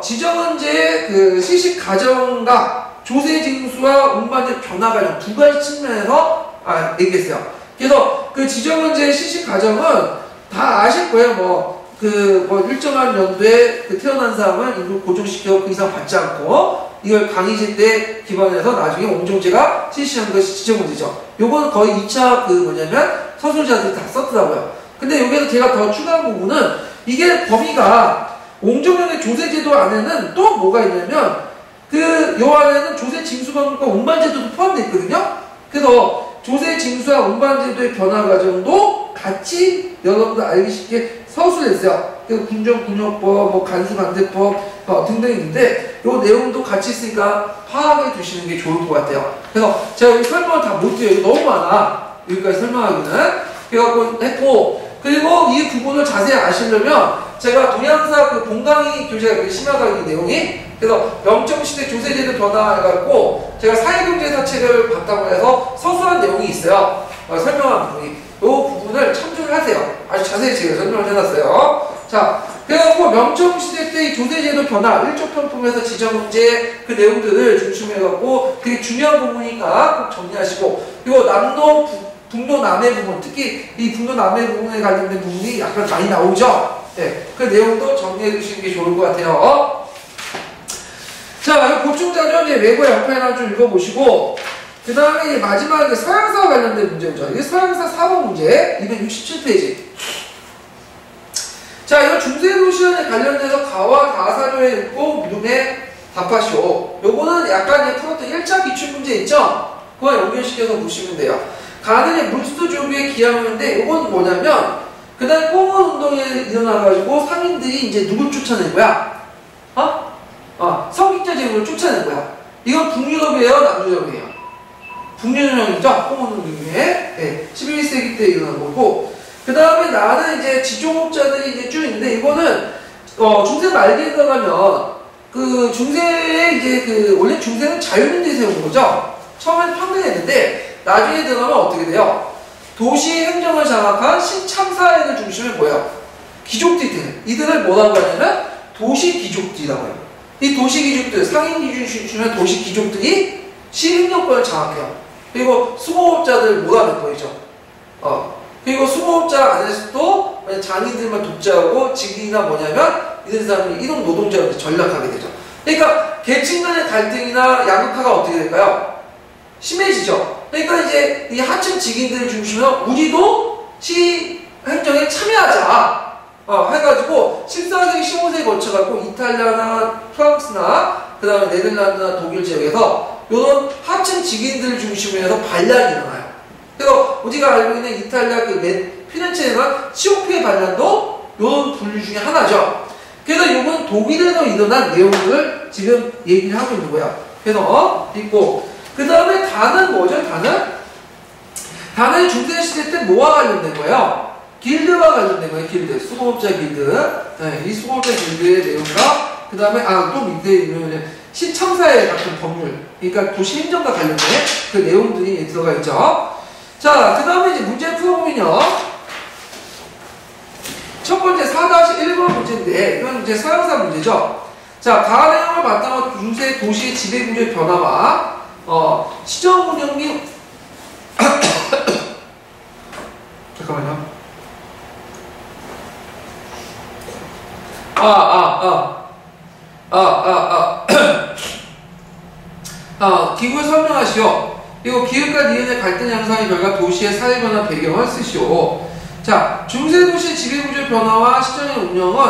지정문제 그 실시 과정과 조세징수와 운반제 변화 과정 두 가지 측면에서 얘기했어요. 그래서 그 지정문제 실시 과정은 다 아실 거예요. 일정한 연도에 태어난 사람은 인구 고정시켜 그 이상 받지 않고, 이걸 강의실 때 기반해서 나중에 옹정제가 실시한 것이 지정문제죠. 요거는 거의 2차 서술자들이 다 썼더라고요. 근데 여기서 제가 더 추가한 부분은, 이게 범위가 옹정형의 조세제도 안에는 또 뭐가 있냐면, 요 안에는 조세징수관과 운반제도도 포함되어 있거든요. 그래서 조세징수와 운반제도의 변화 과정도 같이 여러분들 알기 쉽게 서술했어요. 군정군역법, 간수간대법 등등 있는데, 요 내용도 같이 있으니까 파악해 두시는 게 좋을 것 같아요. 그래서 제가 여기 설명을 다 못 드려요. 너무 많아. 여기까지 설명하기는. 그래갖고 했고, 그리고 이 부분을 자세히 아시려면 제가 동양사 그 본강의 교재가 심화강의 내용이, 그래서 명정시대 조세제도 변화해갖고 제가 사회경제사 책을 바탕으로 해서 서술한 내용이 있어요. 설명한 부분이. 이 부분을 참조를 하세요. 아주 자세히 제가 설명을 해놨어요. 자, 그래갖고 명정시대 때의 조세제도 변화, 1조 편법에서 지정문제 그 내용들을 중심해갖고 되게 중요한 부분이니까 꼭 정리하시고, 그리고 남도, 북도, 남해 부분, 특히 이 북도, 남해 부분에 관련된 부분이 약간 많이 나오죠? 네, 그 내용도 정리해 주시는 게 좋을 것 같아요. 자, 보충자료 이제 외국의 옆에나 좀 읽어보시고, 그 다음에 마지막에 서양사와 관련된 문제죠. 이게 서양사 4번 문제, 267페이지. 자, 이거 중세도시연에 관련돼서 가와 가사료에 읽고 물음에 답하시오. 요거는 약간 풀었던 1차 기출문제 있죠? 그거 연결시켜서 보시면 돼요. 가는 물수도 조교의 기하문인데, 요건 뭐냐면, 그다음에 공원 운동에 일어나가지고 상인들이 이제 누굴 쫓아낸 거야? 성직자 제국을 쫓아낸 거야. 이건 북유럽이에요, 남유럽이에요? 북유럽이죠? 공원 운동 중에. 네, 11세기 때 일어난 거고. 그 다음에 나는 이제 지종업자들이 이제 쭉 있는데, 이거는, 중세 말기에 들어가면, 중세에 원래 중세는 자유민주에 세운 거죠? 처음엔 판매했는데, 나중에 들어가면 어떻게 돼요? 도시 행정을 장악한 신참사회를 중심에 뭐예요? 귀족들이 이들을 뭐라고 하냐면 도시 귀족들이라고 해요. 이 도시 귀족들, 상인 기준 중심에 도시 귀족들이 시행정권을 장악해요. 그리고 수공업자들 몰아낼 거죠. 그리고 수공업자 안에서도 장인들만 독재하고 직인이나 뭐냐면 이런 사람이 이동 노동자로 전락하게 되죠. 그러니까 계층 간의 갈등이나 양극화가 어떻게 될까요? 심해지죠. 그러니까 이제 이 하층 직인들을 중심으로 우리도 시 행정에 참여하자 해가지고 14세기 15세기 거쳐가지고 이탈리아나 프랑스나 그 다음에 네덜란드나 독일 지역에서 이런 하층 직인들을 중심으로 해서 반란이 일어나요. 그래서 우리가 알고 있는 이탈리아 피렌체나 COP의 반란도 이런 분류 중에 하나죠. 그래서 이건 독일에서 일어난 내용들을 지금 얘기를 하고 있는 거야. 그래서 있고 그 다음에 단은 뭐죠? 단은 중세시대 때 뭐와 관련된 거예요? 길드와 관련된 거예요. 길드. 수공업자 길드. 네, 이 수공업자 길드의 내용과 그 다음에 또 밑에 있는 시청사회 같은 법률, 그러니까 도시 행정과 관련된 그 내용들이 들어가 있죠. 자, 그 다음에 이제 문제 풀어보면요. 첫 번째 4-1번 문제인데 이건 이제 서양사 문제죠. 자, 가하 내용을 바탕으로 중세 도시의 지배구조의 변화와 시정 운영 및 잠깐만요. 기구를 설명하시오. 이거 기획과 니은의 갈등 양상의 결과 도시의 사회 변화 배경을 쓰시오. 자, 중세 도시의 지배구조의 변화와 시정의 운영은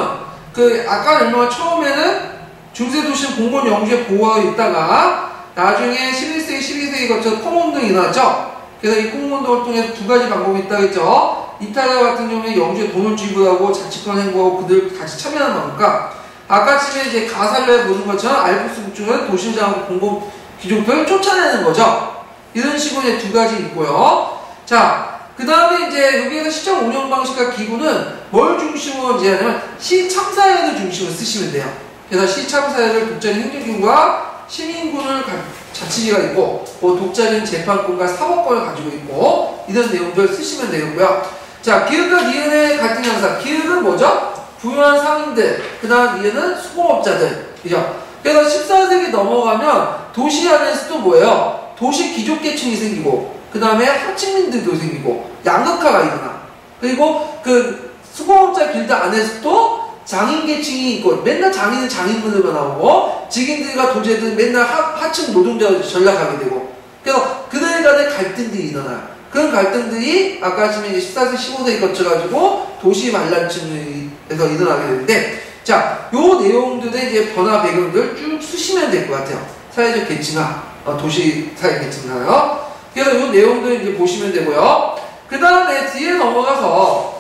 아까 설명한 처음에는 중세 도시는 공권 영주의 보호하고 있다가 나중에 11세기, 세계세계 거쳐 콩운동이 일어났죠. 그래서 이 콩운동을 통해서 두 가지 방법이 있다고 했죠. 이탈리아 같은 경우에 영주에 돈을 지불하고 자치권 행보하고 그들 같이 참여하는 방법과 아까쯤에 이제 가사를 보는 것처럼 알프스 북쪽은 도심장하고 공공 귀족들을 쫓아내는 거죠. 이런 식으로 이제 두 가지 있고요. 자, 그 다음에 이제 여기에서 시정 운영 방식과 기구는 뭘 중심으로 이제 하냐면 시참사회를 중심으로 쓰시면 돼요. 그래서 시참사회를 독자적인 행정기구와 시민군을 자치지가 있고 뭐 독자적인 재판권과 사법권을 가지고 있고 이런 내용들 쓰시면 되겠고요. 자, 기획과 니은의 갈등 형사. 기획은 뭐죠? 부유한 상인들, 그 다음 니은은 수공업자들, 그죠? 그래서 14세기 넘어가면 도시 안에서 또 뭐예요? 도시 귀족계층이 생기고 그 다음에 하층민들도 생기고 양극화가 일어나. 그리고 그 수공업자 길드 안에서도 장인계층이 있고 맨날 장인은 장인분들만 나오고 직인들과 도제들은 맨날 하층 노동자 전락하게 되고 그래서 그들 간의 갈등들이 일어나요. 그런 갈등들이 아까 지금 14세, 15세기 거쳐가지고 도시 반란층에서 일어나게 되는데 자, 요 내용들의 이제 변화 배경들 쭉 쓰시면 될 것 같아요. 사회적 계층화, 도시 사회 계층화요. 그래서 요 내용들 이제 보시면 되고요. 그 다음에 뒤에 넘어가서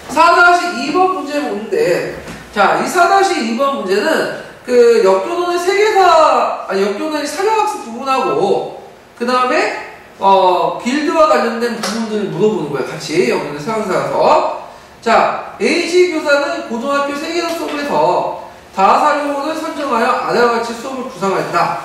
4-2번 문제 보는데 자, 이 4-2번 문제는 그 역교돈의 세계사, 역교돈의 사교학습 부분하고 그 다음에 길드와 관련된 부분들을 물어보는 거예요. 같이 역교돈의 사교사라서 자, A지 교사는 고등학교 세계사 수업에서 다사교를 선정하여 아래와 같이 수업을 구상하였다.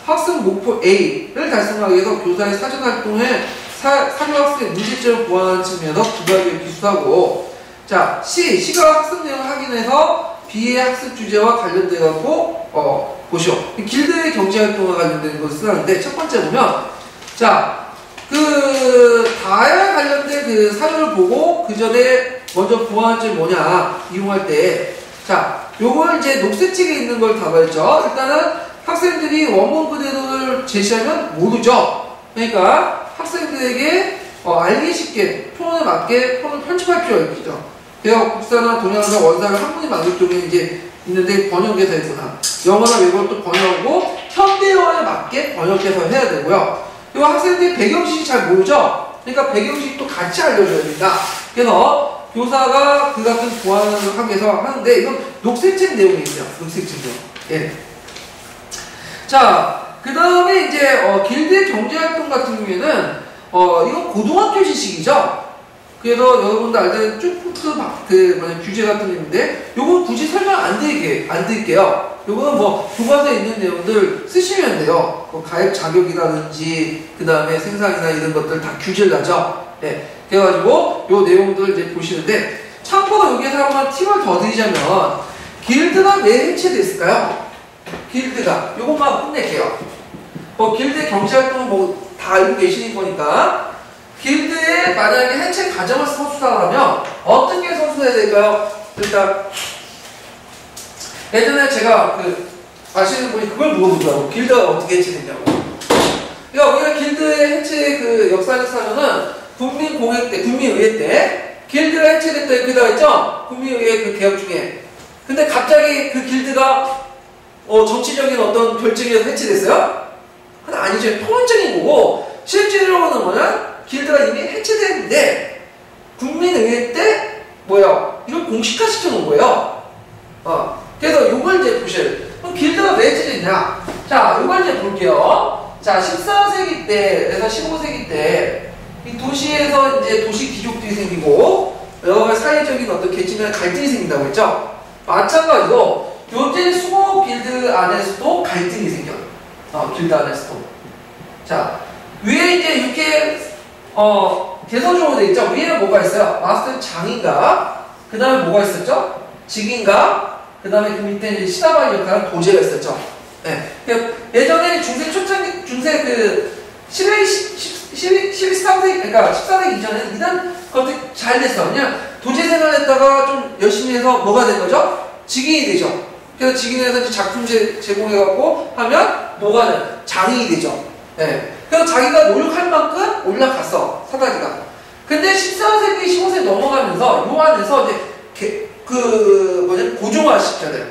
학습 목표 A를 달성하기 위해서 교사의 사전활동에 사교학습의 문제점을 보완하는 측면에서 두 가지를 기술하고 자, C가 학습 내용을 확인해서 B의 학습 주제와 관련돼갖고 보시오. 길드의 경제활동과 관련된 것을 쓰는데 첫 번째 보면 자, 그 다에 관련된 그 사료를 보고 그 전에 먼저 보완할 점이 뭐냐 이용할 때 자, 요걸 이제 녹색책에 있는 걸 답했죠. 일단은 학생들이 원본 그대로를 제시하면 모르죠. 그러니까 학생들에게 알기 쉽게 표현에 맞게 표현을 편집할 필요가 있죠. 대학 국사나 동양사 원사를 한 분이 만들 쪽에 이제 있는데 번역해서 했구나. 영어나 외국어를 또 번역하고 현대어에 맞게 번역해서 해야 되고요. 그리고 학생들이 배경지식 잘 모르죠? 그러니까 배경지식도 같이 알려줘야 된다. 그래서 교사가 그 같은 보완을 하기 위해서 하는데 이건 녹색책 내용이 있어요. 녹색책 내용. 예. 자, 그 다음에 이제 길드의 경제활동 같은 경우에는 이건 고등학교 지식이죠. 그래서 여러분들 알다시피 쭉 규제 같은 게 있는데 요건 굳이 설명 안 드릴게요. 요거는 뭐 교과서에 있는 내용들 쓰시면 돼요. 가입 자격이라든지 그 다음에 생산이나 이런 것들 다 규제를 하죠. 네. 그래가지고 요 내용들 이제 보시는데 참고로 여기에서 한번 팁을 더 드리자면 길드가 왜 해체됐을까요? 길드가 요것만 끝낼게요. 길드의 경제활동은 뭐 다 알고 계시는 거니까 길드에 만약에 해체 과정을 선수다 하면 어떤 게 선수해야 될까요? 일단 예전에 제가 아시는 분이 그걸 물어보더라고요. 길드가 어떻게 해체됐냐고. 그러니까 우리가 길드의 해체 그 역사적 사전은 국민의회 때 길드가 해체됐다 이렇게 나와 있죠? 국민의회 그 개혁 중에. 근데 갑자기 그 길드가 정치적인 어떤 결정에서 해체됐어요? 그건 아니죠. 통원적인 거고 실제로는 뭐냐? 길드가 이미 해체됐는데 국민의회 때 이걸 공식화 시켜놓은 거예요. 그래서 요걸 이제 보셔야 돼요. 그럼 길드가 왜 해체됐냐? 자, 요걸 이제 볼게요. 자, 14세기 때에서 15세기 때 이 도시에서 이제 도시 귀족들이 생기고 여러 가지 사회적인 어떤 계층의 갈등이 생긴다고 했죠. 마찬가지로 요때 수공업 길드 안에서도 갈등이 생겨요. 길드 안에서도. 자, 위에 이제 이렇게 개서적으로 되어 있죠. 위에는 뭐가 있어요? 마스터 장인가, 그 다음에 뭐가 있었죠? 직인가, 그 다음에 그 밑에 이제 시다바리 역할은 도제가 있었죠. 네. 예전에 중세 초창기, 중세 그 13세기, 그러니까 14세기 이전에는 이런 것들이 잘 됐어. 그냥 도제 생활했다가 좀 열심히 해서 뭐가 된 거죠? 직인이 되죠. 그래서 직인에서 이제 작품 제공해갖고 하면 뭐가 돼? 장인이 되죠. 네. 그래서 자기가 노력할 만큼 올라갔어, 사다리가. 근데 14세기, 15세기 넘어가면서 요 안에서 이제 고정화 시켜야 돼요.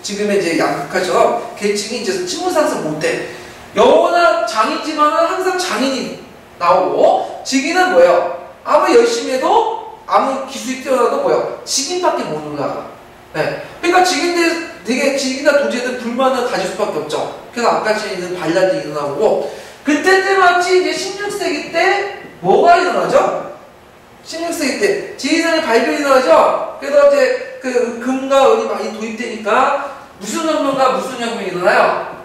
지금의 이제 양극화처럼 계층이 이제 친분 상승 못해. 영어나 장이지만은 항상 장인이 나오고, 직인은 뭐예요? 아무 열심히 해도, 아무 기술이 뛰어나도 뭐예요? 직인밖에 못 올라가. 네. 그러니까 직인이나 도제는 불만을 가질 수밖에 없죠. 그래서 아까처럼 있는 반란이 일어나고, 그때 때마치 이제 16세기 때 뭐가 일어나죠? 16세기 때 지리산의 발견이 일어나죠? 그래서 이제 그 금과 은이 많이 도입되니까 무슨 혁명과 무슨 혁명이 일어나요?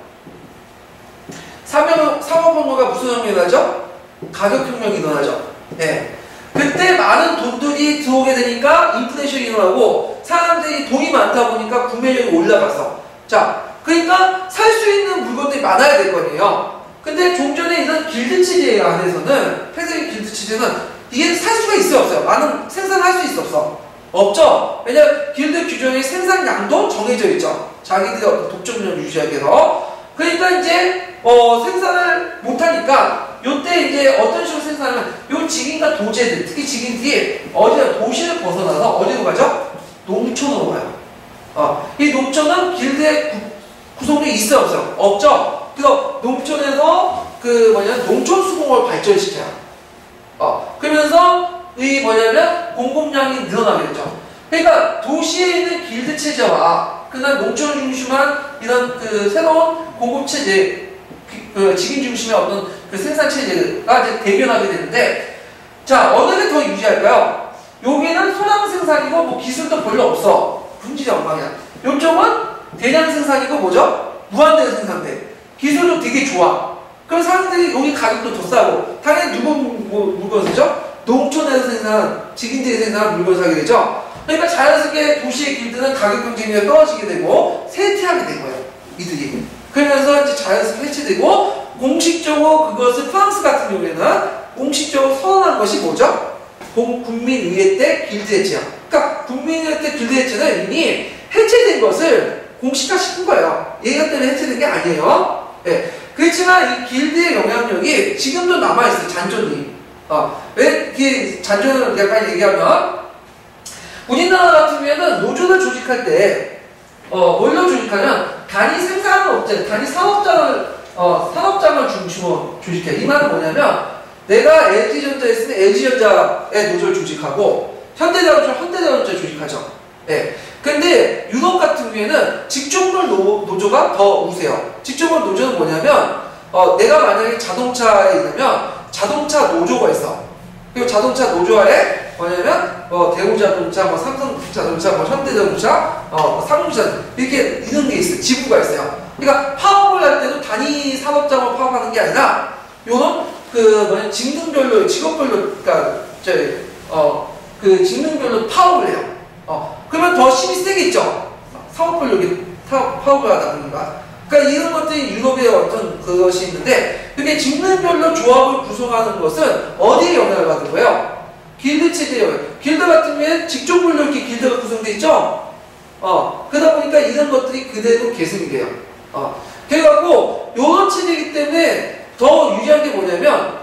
상업혁명과 무슨 혁명이 일어나죠? 가격혁명이 일어나죠. 네. 그때 많은 돈들이 들어오게 되니까 인플레이션이 일어나고 사람들이 돈이 많다 보니까 구매력이 올라가서, 자, 그러니까 살 수 있는 물건들이 많아야 될 거 아니에요. 근데 종전에 있는 길드 체제 안에서는, 폐쇄적인 길드 체제는 이게 살 수가 있어요, 없어요? 많은 생산할 수 있어, 없어? 없죠? 왜냐면 길드 규정의 생산량도 정해져 있죠. 자기들의 어떤 독점력을 유지하기 위해서. 그러니까 이제 생산을 못하니까 요때 이제 어떤 식으로 생산하면 요 직인과 도제들, 특히 직인들이 도시를 벗어나서 어디로 가죠? 농촌으로 가요. 이 농촌은 길드의 구성력이 있어요, 없어요? 없죠? 그래서 농촌에서 농촌 수공업을 발전시켜요. 그러면서 이 공급량이 늘어나게 되죠. 그러니까 도시에 있는 길드 체제와 그다음 농촌을 중심한 이런 새로운 공급 체제, 직인 중심의 어떤 생산 체제가 이제 대변하게 되는데, 자, 어느 게 더 유지할까요? 여기는 소량 생산이고 뭐 기술도 별로 없어. 품질이 엉망이야. 요쪽은 대량 생산이고 뭐죠? 무한대로 생산돼. 기술도 되게 좋아. 그럼 사람들이 여기 가격도 더 싸고, 당연히 누구 물건 사죠? 농촌에서 생산한, 직인들이 생산한 물건을 사게 되죠. 그러니까 자연스럽게 도시의 길드는 가격 경쟁력이 떨어지게 되고 쇠퇴하게 된 거예요, 이들이. 그러면서 이제 자연스럽게 해체되고, 공식적으로 그것을 프랑스 같은 경우에는 공식적으로 선언한 것이 뭐죠? 국민의회 때 길드 해체요. 그러니까 국민의회 때 길드 해체는 이미 해체된 것을 공식화시킨 거예요. 얘가 때문에 해체된 게 아니에요. 네. 그렇지만 이 길드의 영향력이 지금도 남아있어요, 잔존이. 왜 이게 잔존을 내가 빨리 얘기하면, 우리나라 같은 경우에는 노조를 조직할 때, 뭘로 조직하면, 단위 생산하는 업체, 단위 산업장을 중심으로 조직해요. 이 말은 뭐냐면, 내가 LG전자에 있으면 LG전자의 노조를 조직하고, 현대자동차를 조직하죠. 예. 근데 유럽 같은 경우에는 직종별 노조가 더 우세요. 직종별 노조는 뭐냐면, 내가 만약에 자동차에 있으면 자동차 노조가 있어. 그리고 자동차 노조에 뭐냐면 대우자동차, 삼성자동차, 현대자동차, 삼성자동차 이렇게 이런 게 있어요. 지부가 있어요. 그러니까 파업을 할 때도 단위 산업장을 파업하는 게 아니라 요런 직능별로, 직업별로, 그러니까 직능별로 파업을 해요. 그러면 더 힘이 세겠죠. 사업별로 이렇게 파업을 하다 보니까. 그러니까 이런 것들이 유럽의 어떤 그것이 있는데, 그게 직능별로 조합을 구성하는 것은 어디에 영향을 받은 거예요? 길드 체제예요. 길드 같은 경우에는 직종별로 이렇게 길드가 구성되어 있죠? 그러다 보니까 이런 것들이 그대로 계승이 돼요. 그래갖고, 요런 체제이기 때문에 더 유리한 게 뭐냐면,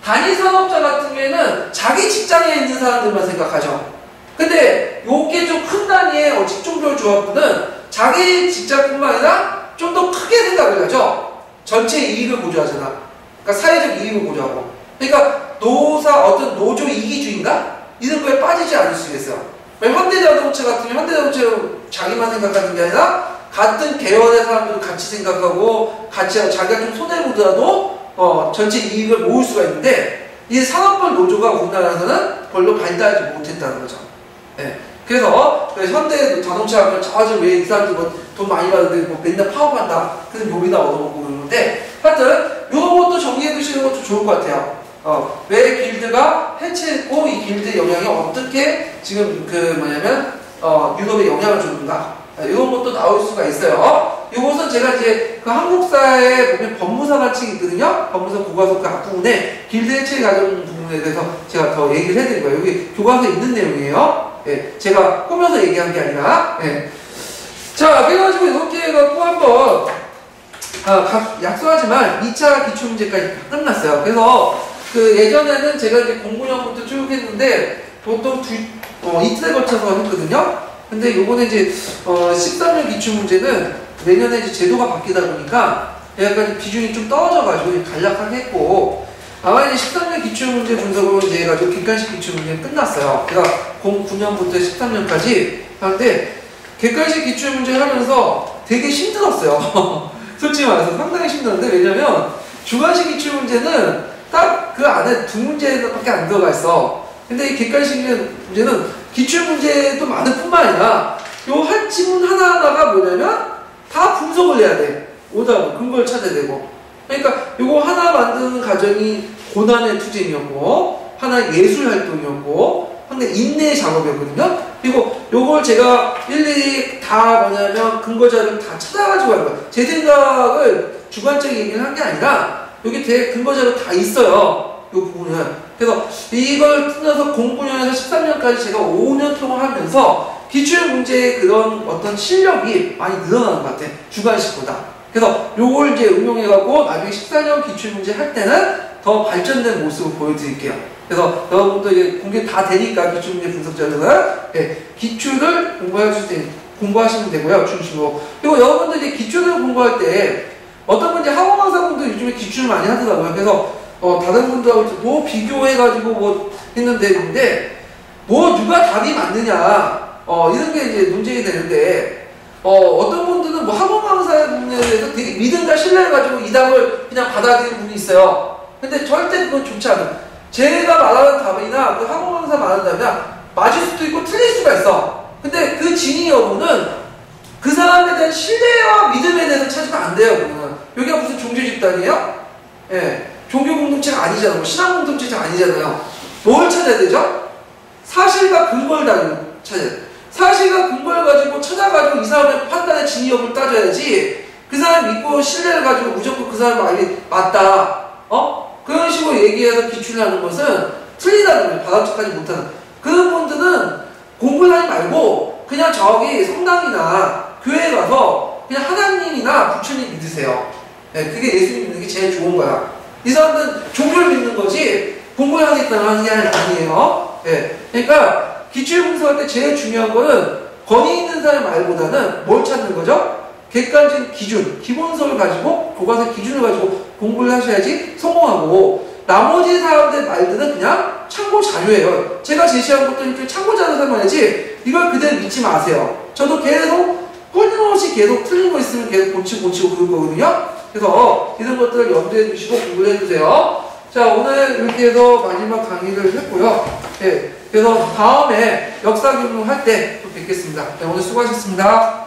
단위 산업자 같은 경우에는 자기 직장에 있는 사람들만 생각하죠. 근데 요게 좀 큰 단위의 직종별 조합부는 자기 직장뿐만 아니라 좀 더 크게 생각을 하죠. 전체 이익을 고려하잖아. 그러니까 사회적 이익을 고려하고. 그러니까 어떤 노조 이기주의인가? 이런 거에 빠지지 않을 수가 있어요. 현대자동차 같은 경우 현대자동차로 자기만 생각하는 게 아니라 같은 계열의 사람들도 같이 생각하고 자기가 좀 손해보더라도 전체 이익을 모을 수가 있는데, 이 산업별 노조가 우리나라에서는 별로 발달하지 못했다는 거죠. 네. 그래서 현대자동차 하면 왜 이 사람들 돈 많이 받는데 맨날 파업한다. 그래서 욕이나 얻어먹고 그러는데, 하여튼 이런 것도 정리해 두시는 것도 좋을 것 같아요. 왜 길드가 해체했고 이 길드의 영향이 어떻게 지금 유럽에 영향을 주는가, 이런 것도 나올 수가 있어요. 이것은 제가 이제 한국사에 보면 법무사라는 책이 있거든요. 법무사 교과서 그 앞부분에 길드 해체 과정 부분에 대해서 제가 더 얘기를 해드린 거예요. 여기 교과서에 있는 내용이에요. 예, 제가 꾸며서 얘기한 게 아니라. 예. 자, 그래가지고 이렇게 해갖고 한번 약속하지만 2차 기출문제까지 끝났어요. 그래서 예전에는 제가 이제 공부형부터 쭉 했는데 보통 이틀에 걸쳐서 했거든요. 근데 요번에 이제 13년 기출문제는 내년에 이제 제도가 바뀌다 보니까 약간 비중이 좀 떨어져가지고 간략하게 했고, 아마 이제 13년 기출문제 분석으로 이제 해가지고 객관식 기출문제는 끝났어요. 그러니까 09년부터 13년까지 하는데, 객관식 기출문제 하면서 되게 힘들었어요. 솔직히 말해서 상당히 힘들었는데, 왜냐면 주관식 기출문제는 딱 그 안에 두 문제밖에 안 들어가 있어. 근데 이 객관식 문제는 기출문제도 많은 뿐만 아니라 요 한 지문 하나하나가 뭐냐면 다 분석을 해야 돼. 오답, 근거를 찾아야 되고. 그러니까 요거 하나 만드는 과정이 고난의 투쟁이었고, 하나의 예술 활동이었고, 하나의 인내 작업이었거든요. 그리고 요걸 제가 일일이 다 뭐냐면 근거 자료를 다 찾아가지고 하는 거예요. 제 생각을 주관적인 얘기를 한 게 아니라 여기 되게 근거 자료 다 있어요. 이 부분은. 그래서 이걸 통해서 09년에서 13년까지 제가 5년 동안 하면서 기출문제의 그런 어떤 실력이 많이 늘어나는 것 같아요. 주관식보다. 그래서 요걸 이제 응용해갖고 나중에 14년 기출문제 할 때는 더 발전된 모습을 보여드릴게요. 그래서 여러분도 이제 공개 다 되니까 기출문제 분석 자료는 기출을 공부하시면 되고요. 중심으로. 그리고 여러분들 이제 기출을 공부할 때 어떤 분이 학원 강사분들 요즘에 기출을 많이 하더라고요. 그래서 다른 분들하고 뭐 비교해가지고 뭐 했는데 뭐 누가 답이 맞느냐 이런 게 이제 문제가 되는데 어떤 분들은 뭐 학원 강사분에 대해서 되게 믿음과 신뢰해가지고 이 답을 그냥 받아들이는 분이 있어요. 근데 절대 그건 좋지 않아요. 제가 말하는 답이나 그 학원 강사 말하는 답이나 맞을 수도 있고 틀릴 수가 있어. 근데 그 진위 여부는 그 사람에 대한 신뢰와 믿음에 대해서 찾으면 안 돼요. 그거는. 여기가 무슨 종교 집단이에요? 예. 종교 공동체가 아니잖아요. 뭐 신앙 공동체가 아니잖아요. 뭘 찾아야 되죠? 사실과 근거를 찾아야 돼요. 사실과 근거를 가지고 찾아가지고 이 사람의 판단의 진위 여부를 따져야지 그 사람 믿고 신뢰를 가지고 무조건 그 사람 말이 맞다. 그런 식으로 얘기해서 기출을 하는 것은 틀리다는 거예요. 받아들이지 못하는. 그런 분들은 공부를 하지 말고 그냥 저기 성당이나 교회에 가서 그냥 하나님이나 부처님 믿으세요. 네, 그게 예수님 믿는 게 제일 좋은 거야. 이 사람들은 종교를 믿는 거지 공부를 하겠다는 하는 게 아니에요. 네, 그러니까 기출 분석할 때 제일 중요한 거는 권위 있는 사람 말보다는 뭘 찾는 거죠? 객관적인 기준, 기본서를 가지고 교과서 기준을 가지고 공부를 하셔야지 성공하고 나머지 사람들 말들은 그냥 참고 자료예요. 제가 제시한 것도 이렇게 참고 자료 설명해야지 이걸 그대로 믿지 마세요. 저도 계속 끊임없이 계속 틀린 거 있으면 계속 고치고 그런 거거든요. 그래서 이런 것들을 염두에 두시고 공부를 해주세요. 자, 오늘 이렇게 해서 마지막 강의를 했고요. 네, 그래서 다음에 역사 교육 할 때 또 뵙겠습니다. 네, 오늘 수고하셨습니다.